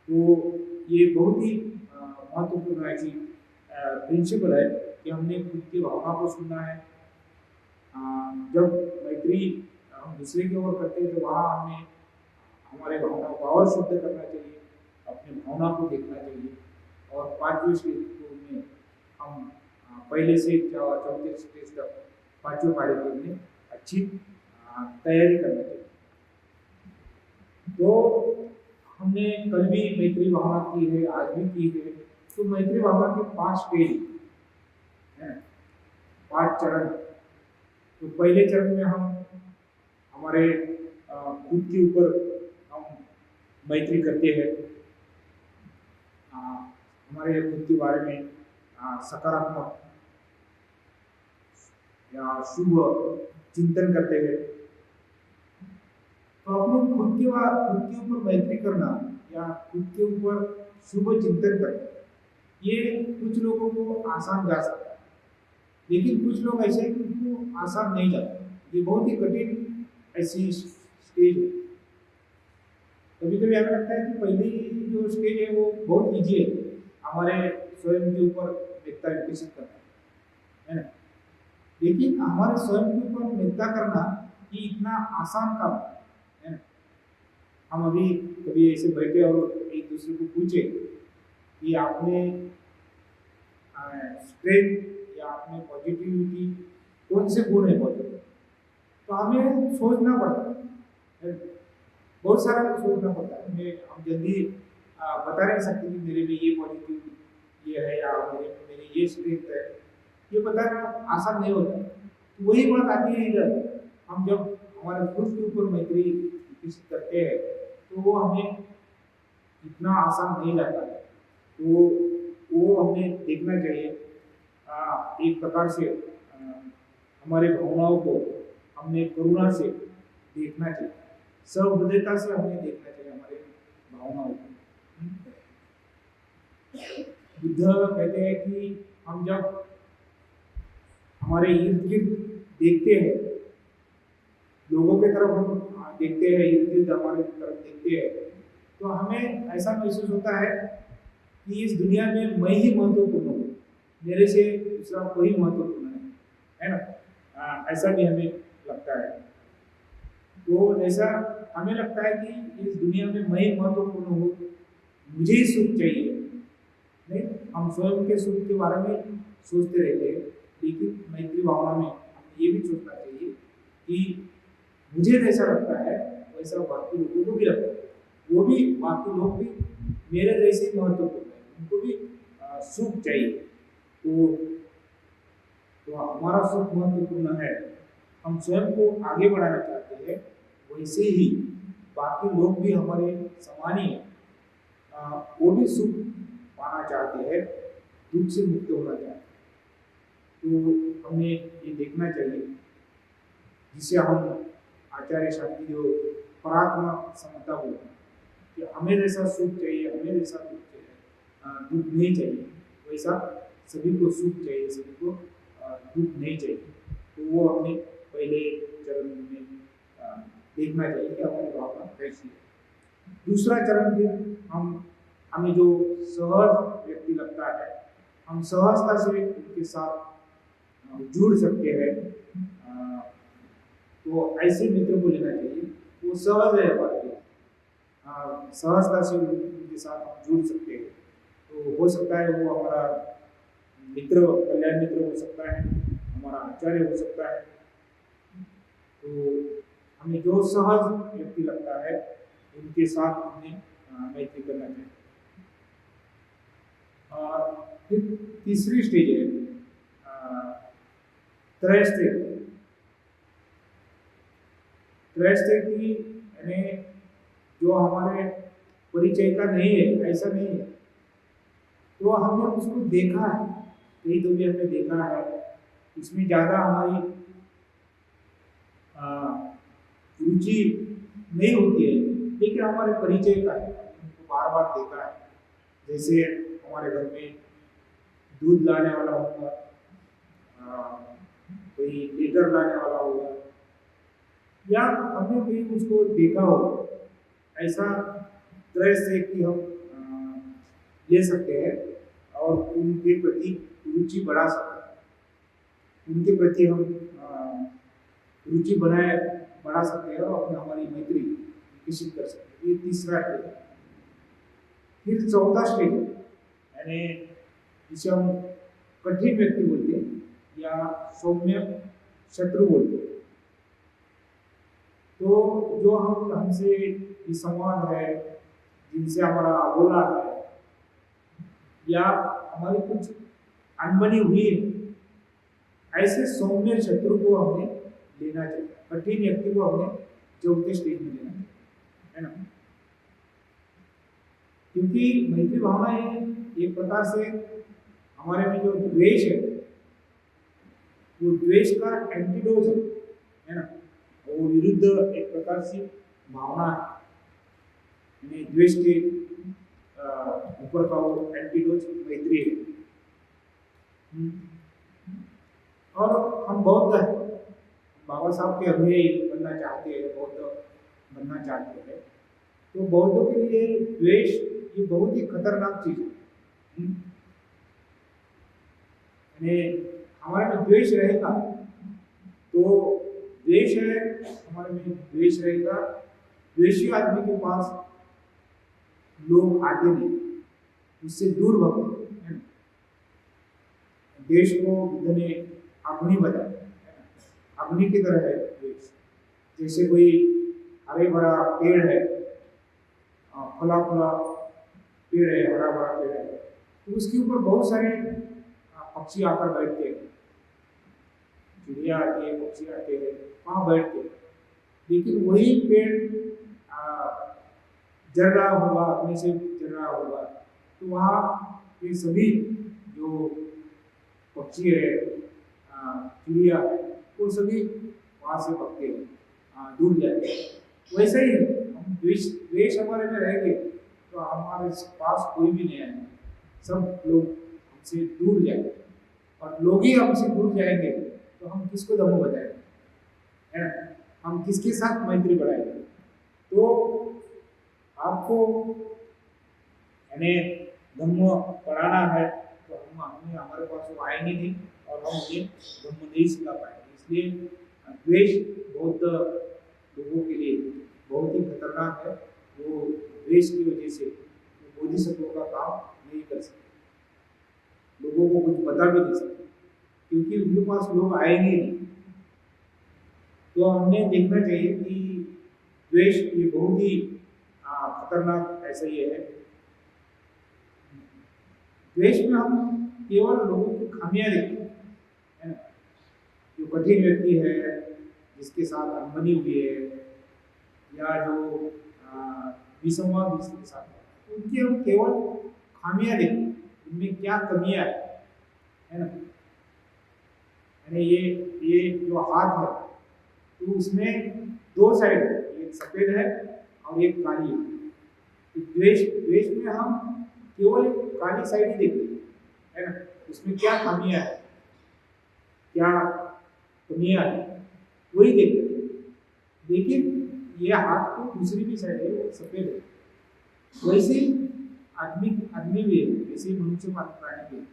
तो ये बहुत ही महत्वपूर्ण ऐसी प्रिंसिपल है कि हमने खुद की भावना को सुनना है। जब मैत्री हम दूसरे की ओर करते हैं तो वहाँ हमें हमारे भावनाओं को और शुद्ध करना चाहिए, अपनी भावना को देखना चाहिए। और 5वें स्टेज में हम पहले से 4 स्टेज तक 5वें पारी के लिए अच्छी तैयारी करना चाहिए। तो हमने कल भी मैत्री भावना की है, आज भी की है। तो मैत्री भावना के 5 स्टेज हैं, 5 चरण। तो पहले चरण में हम हमारे खुद के ऊपर हम मैत्री करते हैं, हमारे खुद के बारे में सकारात्मक या शुभ चिंतन करते हैं। तो अपने खुद के ऊपर मैत्री करना या खुद के ऊपर शुभ चिंतन करना, ये कुछ लोगों को आसान जा सकता है, लेकिन कुछ लोग ऐसे हैं उनको आसान नहीं जाता। ये बहुत ही कठिन ऐसी स्टेज है। कभी कभी हमें लगता है कि पहली जो स्टेज है वो बहुत ईजी है, हमारे स्वयं के ऊपर मेहता विकसित करना है ना। लेकिन हमारे स्वयं के ऊपर मेहता करना ये इतना आसान काम है ना। हम अभी कभी ऐसे बैठे और एक दूसरे को पूछे कि आपने स्ट्रेंथ या आपने पॉजिटिविटी कौन से गुण है पॉजिटिव, तो हमें सोचना पड़ता है, बहुत सारा सोचना पड़ता है। हमें हम जल्दी बता नहीं सकते कि मेरे में ये पॉजिटिव ये है या मेरे ये स्ट्रेंथ है, ये बताना आसान नहीं होता। तो वही बात आती है इधर, हम जब हमारे खुद के ऊपर मैत्री विकसित करते हैं तो वो हमें इतना आसान नहीं लगता है। तो वो हमें देखना चाहिए एक प्रकार से हमारे भावनाओं को हमने करुणा से देखना चाहिए, सहृदयता से हमें देखना चाहिए हमारे भावनाओं को। बुद्ध कहते हैं कि हम जब हमारे इर्द गिर्द देखते हैं, लोगों की तरफ हम देखते हैं, इर्द गिर्द हमारे तरफ देखते हैं, तो हमें ऐसा महसूस होता है कि इस दुनिया में मैं ही महत्वपूर्ण हूँ, मेरे से दूसरा कोई महत्वपूर्ण नहीं है ना। ऐसा भी हमें लगता है। तो जैसा हमें लगता है कि इस दुनिया में मैं ही महत्वपूर्ण हूँ, मुझे ही सुख चाहिए, नहीं, हम स्वयं के सुख के बारे में सोचते रहते हैं। लेकिन मैत्री भावना में हमें ये भी सोचना चाहिए कि मुझे जैसा लगता है वैसा बाकी लोगों को भी लगता है, वो भी बाकी लोग भी मेरे जैसे महत्वपूर्ण है, उनको भी सुख चाहिए। तो हमारा सुख महत्वपूर्ण है, हम स्वयं को आगे बढ़ाना चाहते हैं, वैसे ही बाकी लोग भी हमारे समान ही वो भी सुख पाना चाहते हैं, दुख से मुक्त होना चाहते हैं। तो हमें ये देखना चाहिए, जिसे हम आचार्य शांति जो परात्मा समता बोलते हैं कि हमें जैसा सुख चाहिए, हमें जैसा दुख चाहिए, दुख नहीं चाहिए, वैसा सभी को सुख चाहिए, सभी को दुख नहीं चाहिए। तो वो हमें पहले चरण में देखना चाहिए कि हमारी भावना कैसी है। दूसरा चरण फिर हमें जो सहज व्यक्ति लगता है, हम सहजता से उनके साथ जुड़ सकते हैं, तो ऐसे मित्र को लेना चाहिए, वो सहज है हमारे लिए, सहजता से उनके साथ हम जुड़ सकते हैं। तो हो सकता है वो हमारा मित्र, कल्याण मित्र हो सकता है, हमारा आचार्य हो सकता है। तो हमें जो सहज व्यक्ति लगता है उनके साथ हमें मैत्री करना चाहिए। फिर तीसरी स्टेज है त्रैस्थिति की, यानी जो हमारे परिचय का नहीं है, ऐसा नहीं है, तो हमने उसको देखा है, कहीं तो भी हमने देखा है, इसमें ज़्यादा हमारी रुचि नहीं होती है, लेकिन हमारे परिचय का है, उनको बार बार देखा है। जैसे हमारे घर में दूध लाने वाला होगा, कोई लीटर लाने वाला होगा, या हमने कहीं उसको देखा हो, ऐसा तरह से कि हम ले सकते हैं और उनके प्रति रुचि बढ़ा सकते हैं, उनके प्रति हम रुचि बढ़ा सकते हैं और अपनी हमारी मैत्री विकसित कर सकते हैं। ये तीसरा स्टेज है। फिर चौथा स्टेज यानी जिसे हम कठिन व्यक्ति बोलते हैं या सौम्य शत्रु बोलते हैं। तो जो हमसे संवाद है, जिनसे हमारा बोला है, या हमारी कुछ अनबनी हुई है, ऐसे सौम्य शत्रु को हमने लेना चाहिए, कठिन व्यक्ति को हमने चौथे स्टेज में लेना चाहिए, है ना। क्योंकि मैत्री भावना एक प्रकार से हमारे में जो द्वेष है, वो द्वेष का एंटीडोज है ना, वो विरुद्ध एक प्रकार से भावना है, द्वेष के ऊपर का वो एंटीडोज मैत्री है। और हम बौद्ध हैं, बाबा साहब के अनुयायी बनना चाहते हैं, बौद्ध बनना चाहते हैं, तो बौद्धों के लिए द्वेष ये बहुत ही खतरनाक चीज है। में हमारे में द्वेष रहेगा तो द्वेष है, हमारे में द्वेष रहेगा, द्वेषी आदमी के पास लोग आते नहीं, उससे दूर भगते हैं। देश को बुद्ध ने अग्नि बताया, अग्नि की तरह है देश। जैसे कोई हरे भरा पेड़ है, खुला खुला पेड़ है, हरा भरा पेड़ है, तो उसके ऊपर बहुत सारे पक्षी आकर बैठते हैं, चिड़िया आती है, पक्षी आते हैं, वहाँ बैठते हैं। लेकिन वही पेड़ जल रहा होगा, अग्नि से जल रहा होगा, तो वहाँ ये सभी जो पक्षी है, चिड़िया है, वो सभी वहाँ से भगते हैं, दूर जाते हैं। वैसे ही हम द्वेष हमारे में रहेंगे तो हमारे पास कोई भी नहीं आएगा, सब लोग हमसे दूर जाएंगे, और लोग ही हमसे दूर जाएंगे तो हम किसको दमो बताएंगे, है ना? हम किसके साथ मैत्री बढ़ाएंगे? तो आपको यानी धम्म पढ़ाना है तो हमें हमारे पास वो आएंगे नहीं और हम उन्हें धम्म नहीं सिखा पाएंगे। इसलिए द्वेष बौद्ध लोगों के लिए बहुत ही खतरनाक है। वो द्वेष की वजह से बोधिसत्वों का काम नहीं कर सकते, लोगों को कुछ बता भी नहीं सकते, क्योंकि उनके पास लोग आएंगे नहीं। तो हमें देखना चाहिए कि द्वेष ये बहुत ही खतरनाक ऐसा ही है। द्वेष में हम केवल लोगों की खामियां देखते हैं, है ना? जो कठिन व्यक्ति है, जिसके साथ अनबनी हुई है, या जो विसंवाद जिसके साथ है, उनकी हम केवल खामियां देखते हैं, उनमें क्या कमियां है ना? यानी ये जो हाथ है तो उसमें दो साइड है, एक सफेद है और एक काली है। तो द्वेष में हम केवल एक काली साइड ही देखते हैं, है ना? उसमें क्या खामियां है, क्या कमियां है, वही देखते हैं। लेकिन ये हाथ को दूसरी भी साइड है, वो सफेद है। वैसे आदमी भी है, वैसे मनुष्य प्राणी भी है,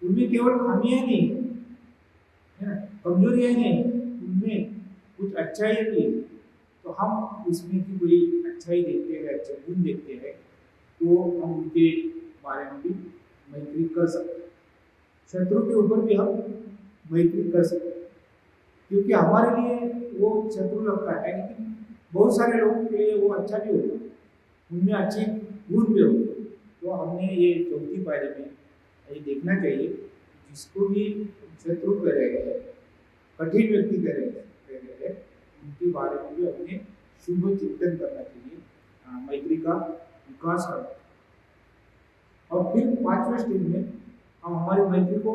उनमें केवल खामियां नहीं है ना, कमजोरियां नहीं, उनमें कुछ अच्छाई भी है। तो हम उसमें की कोई अच्छाई देखते हैं, अच्छे गुण देखते हैं, तो हम उनके बारे में भी मैत्री कर सकते हैं। शत्रु के ऊपर भी हम मैत्री कर सकते हैं, क्योंकि हमारे लिए वो शत्रु लगता है, लेकिन बहुत सारे लोगों के लिए वो अच्छा भी होगा, उनमें अच्छे गुण भी होगा। तो हमने ये चौथी पारी में ये देखना चाहिए, जिसको भी शत्रु कह रहे हैं, कठिन व्यक्ति कह रहे हैं, उनके बारे में भी अपने शुभ चिंतन करना चाहिए, मैत्री का विकास करना। और फिर 5वें स्टेज में हम हमारी मैत्री को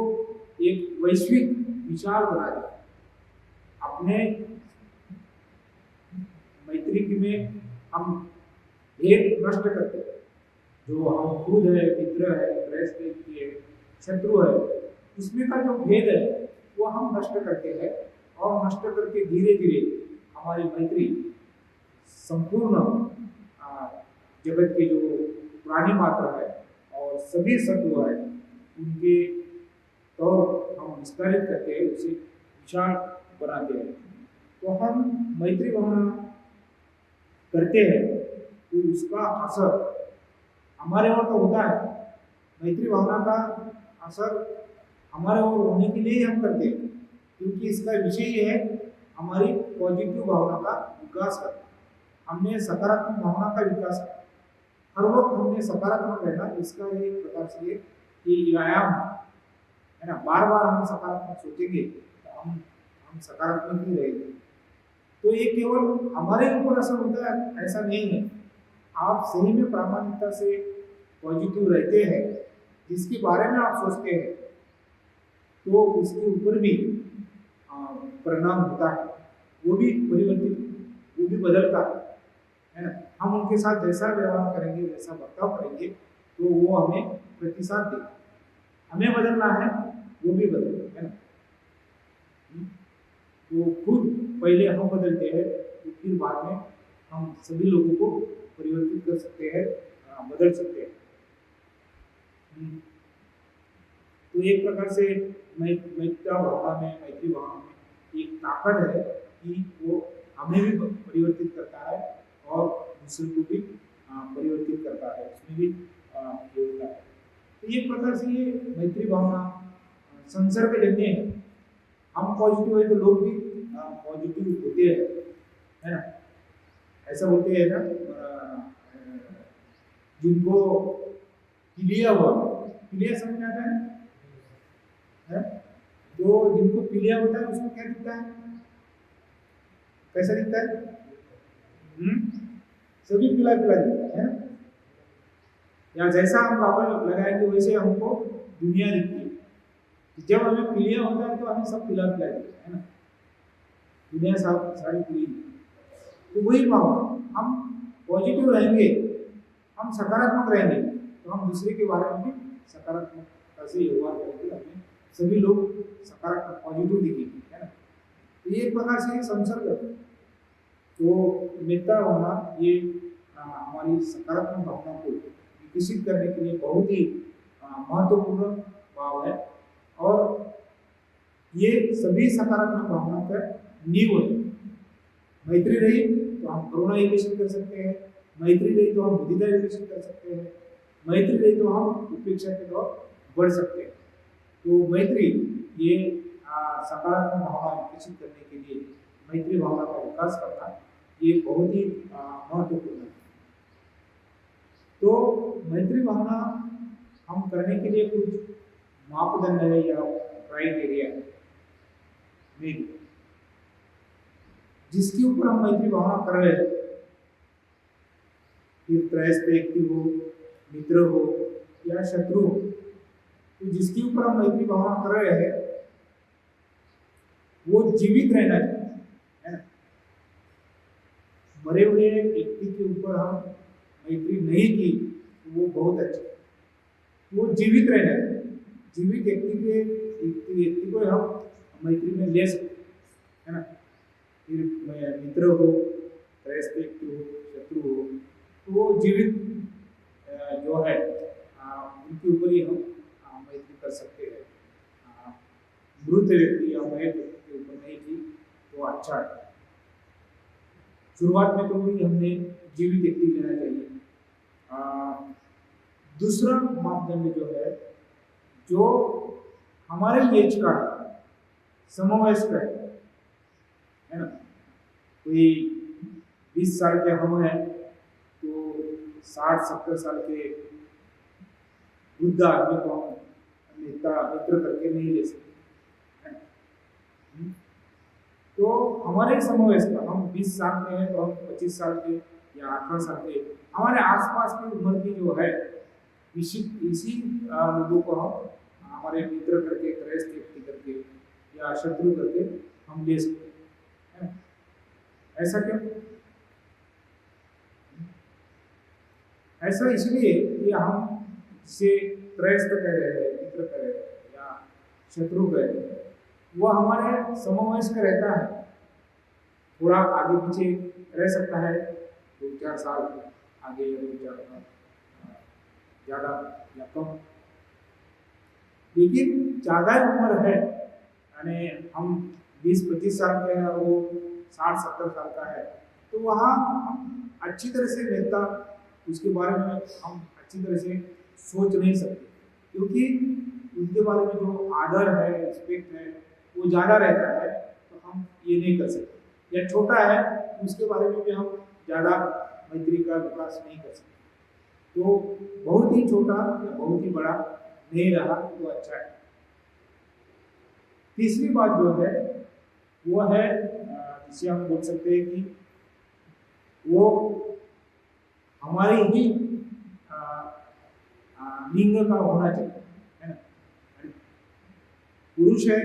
एक वैश्विक विचार बना दें। अपने मैत्री में हम भेद नष्ट करते हैं, जो हम खुद है, मित्र है, है, शत्रु है, उसमें का जो भेद है वो हम नष्ट करते हैं, और नष्ट करके धीरे धीरे हमारी मैत्री संपूर्ण जगत के जो प्राणी मात्र है और सभी शत्रु है उनके तो हम विस्तारित करते हैं, उसे विशाल बनाते हैं। तो हम मैत्री भावना करते हैं तो उसका असर हमारे ओर तो होता है। मैत्री भावना का असर हमारे ओर होने के लिए हम करते हैं, क्योंकि इसका विषय ये है हमारी पॉजिटिव भावना का विकास करना। हमने सकारात्मक भावना का विकास करना, हर वक्त हमने सकारात्मक रहना, इसका एक प्रकार से ये व्यायाम है ना। बार बार हम सकारात्मक सोचेंगे तो हम सकारात्मक ही रहेंगे। तो ये केवल हमारे ऊपर असर होता है ऐसा नहीं है। आप सही में प्रामाणिकता से पॉजिटिव रहते हैं, जिसके बारे में आप सोचते हैं तो उसके ऊपर भी परिणाम होता है, वो भी परिवर्तित, वो भी बदलता है ना। हम उनके साथ जैसा व्यवहार करेंगे, वैसा बर्ताव करेंगे, तो वो हमें प्रतिसाद देगा। हमें बदलना है, वो भी बदले, है ना। तो खुद पहले हम बदलते हैं, तो फिर बाद में हम सभी लोगों को परिवर्तित कर सकते हैं, बदल सकते हैं। तो एक प्रकार से मैत्रा भावना में, मैत्री भावना में एक ताकत है कि वो हमें भी परिवर्तित करता है और दूसरे को भी परिवर्तित करता है, उसमें भी ये होता है। तो एक प्रकार से ये मैत्री भावना संसर्गजन्य है। हम पॉजिटिव है तो लोग भी पॉजिटिव होते हैं, है ना। ऐसा बोलते हैं ना, जिनको पीलिया हुआ, पीलिया समझ में आता है? जो जिनको पीलिया होता है उसको क्या दिखता है, कैसा दिखता है? सभी पीला पीला दिखता है ना। या जैसा हम गॉगल लगाएंगे वैसे हमको दुनिया दिखती है। जब हमें पीलिया होता है तो हमें सब पीला पीला दिखता है ना, दुनिया सारी पीली। तो वही भाव, हम पॉजिटिव रहेंगे, हम सकारात्मक रहेंगे तो हम दूसरे के बारे में भी सकारात्मकता से व्यवहार करेंगे, हमें सभी लोग सकारात्मक पॉजिटिव दिखेंगे, है ना। तो ये एक प्रकार से संसर्ग है। तो मित्रता होना ये हमारी सकारात्मक भावना को विकसित करने के लिए बहुत ही महत्वपूर्ण भाव है, और ये सभी सकारात्मक भावना का नींव है। मैत्री रही तो हम करुणा विकसित कर सकते हैं, मैत्री रही तो हम बुद्धिता विकसित कर सकते हैं, मैत्री रही तो हम उपेक्षा की तरफ बढ़ सकते हैं। तो मैत्री ये सकारात्मक भावना विकसित करने के लिए मैत्री भावना का विकास करना ये बहुत ही महत्वपूर्ण है। तो मैत्री भावना हम करने के लिए कुछ मापदंड है या क्राइटेरिया नहीं, जिसके ऊपर हम मैत्री भावना कर रहे हैं, फिर त्रयस्थ व्यक्ति हो, मित्र हो या शत्रु हो, तो जिसके ऊपर हम मैत्री भावना कर रहे हैं वो जीवित रहना चाहिए, है ना। मरे हुए व्यक्ति के ऊपर हम मैत्री नहीं की तो वो बहुत अच्छा, वो जीवित रहना चाहिए। जीवित व्यक्ति को हम मैत्री में ले सकते, है ना। फिर मित्र हो, त्रयस्थ व्यक्ति हो, शत्रु हो, तो वो जीवित जो है उनके ऊपर ही हम मैत्री कर सकते हैं। मृत व्यक्ति या मृत व्यक्ति के ऊपर नहीं की तो अच्छा है। शुरुआत में तो भी हमने जीवित व्यक्ति लेना चाहिए। दूसरा मापदंड जो है, जो हमारे एज का समवयस्क है ना। कोई 20 साल के हम हैं तो 60-70 साल के वृद्ध आदमी को हम मित्र करके नहीं ले सकते, है। तो हमारे समवयस्क, हम 20 साल के हैं तो हम 25 साल के या 18 साल के, हमारे आसपास की उम्र की जो है इसी लोगों को हम हमारे मित्र करके, त्रयस्थ व्यक्ति करके या शत्रु करके हम ले सकते हैं। ऐसा क्यों? ऐसा इसलिए कि हम जिसे त्रयस्थ कह रहे हैं, मित्र कह रहे हैं या शत्रु कह रहे हैं, वो हमारे समवयस्क रहता है, थोड़ा आगे पीछे रह सकता है, 2-4 साल आगे या 2-4 ज़्यादा या कम। लेकिन ज़्यादा उम्र है, यानी हम 20-25 साल के हैं, वो 60-70 साल का है, तो वहाँ हम अच्छी तरह से मित्रता, उसके बारे में हम अच्छी तरह से सोच नहीं सकते, क्योंकि उनके बारे में जो आदर है, रिस्पेक्ट है, वो ज़्यादा रहता है, तो हम ये नहीं कर सकते। या छोटा है उसके बारे में भी हम ज़्यादा मैत्री का विकास नहीं कर सकते। तो बहुत ही छोटा या बहुत ही बड़ा नहीं रहा तो अच्छा है। तीसरी बात जो है वो है, जिसे हम बोल सकते हैं कि वो हमारे ही लिंग का होना चाहिए, है ना। पुरुष है,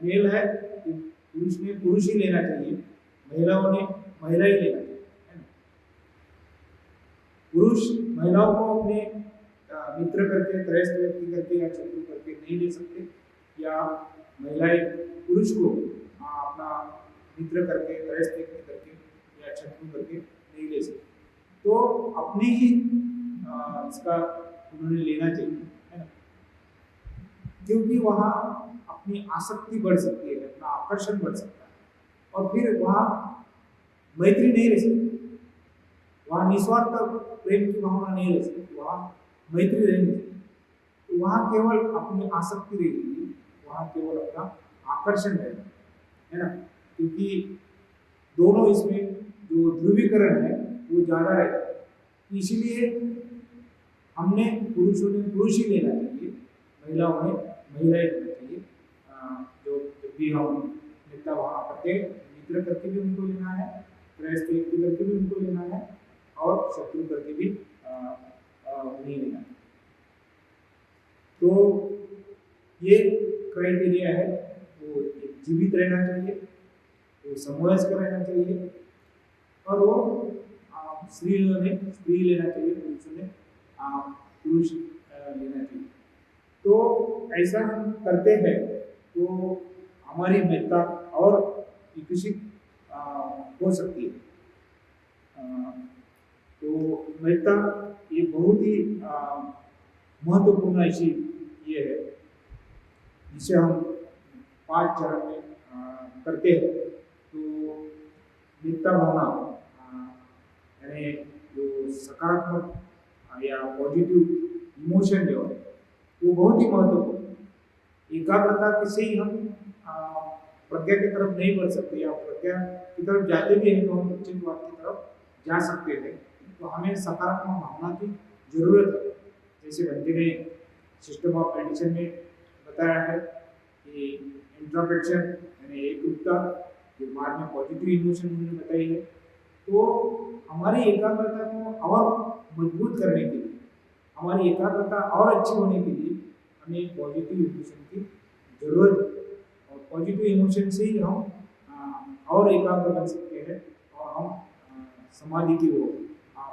मेल है, पुरुष ने पुरुष ही लेना चाहिए, महिलाओं ने महिला ही लेना चाहिए, है ना। पुरुष महिलाओं को अपने मित्र करके, त्रयस्थ व्यक्ति करके या शत्रु करके नहीं ले सकते, या महिलाएं पुरुष को अपना मित्र करके, त्रयस्थ व्यक्ति करके या शत्रु करके नहीं ले सकते। तो अपने ही इसका उन्होंने लेना चाहिए, है ना, क्योंकि वहाँ अपनी आसक्ति बढ़ सकती है, अपना आकर्षण बढ़ सकता है, और फिर वहाँ मैत्री नहीं रह सकती, वहाँ निस्वार्थ प्रेम की भावना नहीं रह सकती, वहाँ मैत्री रह नहीं सकती। तो वहाँ केवल अपनी आसक्ति रहेगी, वहाँ केवल अपना आकर्षण रहेगा, है ना। क्योंकि दोनों इसमें जो ध्रुवीकरण है वो ज़्यादा रहेगा, इसलिए हमने पुरुषों ने पुरुष ही लेना चाहिए, महिलाओं ने महिला ही लेना चाहिए। जो जब भी हम नेता वहाँ करते मित्र करके भी उनको लेना है, त्रयस्थ व्यक्ति करके भी उनको लेना है, और शत्रु करके भी उन्हें लेना है। तो ये क्राइटेरिया है, वो जीवित रहना चाहिए, वो समवयस्क रहना चाहिए, और वो स्त्रियों ने स्त्री लेना चाहिए, पुरुषों ने पुरुष लेना चाहिए। तो ऐसा हम करते हैं तो हमारी महत्ता और विकसित हो सकती है। तो महत्ता ये बहुत ही महत्वपूर्ण ऐसी ये है जिसे हम 5 चरण में करते हैं। तो महत्ता भावना यानी जो सकारात्मक या पॉजिटिव इमोशन जो है वो बहुत ही महत्वपूर्ण है। एकाग्रता से ही हम प्रज्ञा की तरफ नहीं बढ़ सकते, या प्रज्ञा की तरफ जाते भी हैं तो हम चिंतनवाद की तरफ जा सकते हैं। तो हमें सकारात्मक भावना की जरूरत है। जैसे बंदे ने सिस्टम ऑफ मेडिसिन में बताया है कि इंट्रोस्पेक्शन यानी एकरूपता, जो बाद में पॉजिटिव इमोशन उन्होंने बताई है। तो हमारी एकाग्रता को और मजबूत करने के लिए, हमारी एकाग्रता और अच्छी होने के लिए हमें पॉजिटिव इमोशन की जरूरत है, और पॉजिटिव इमोशन से ही हम और एकाग्र बन सकते हैं, और हम समाधि की ओर,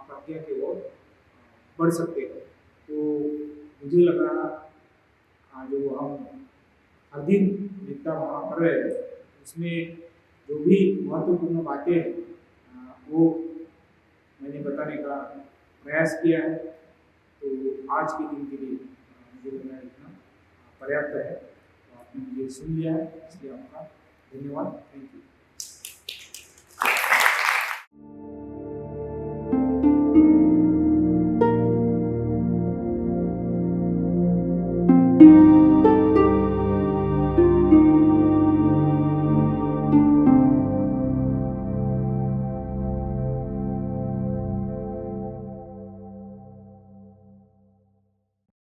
प्रज्ञा की ओर बढ़ सकते हैं। तो मुझे लग रहा जो हम हर दिन जितना वहाँ कर रहे हैं उसमें जो भी महत्वपूर्ण बातें हैं वो मैंने बताने का प्रयास किया है। तो आज के दिन के लिए मुझे लगा इतना पर्याप्त है। तो आपने मुझे सुन लिया है, इसलिए आपका धन्यवाद। Thank you.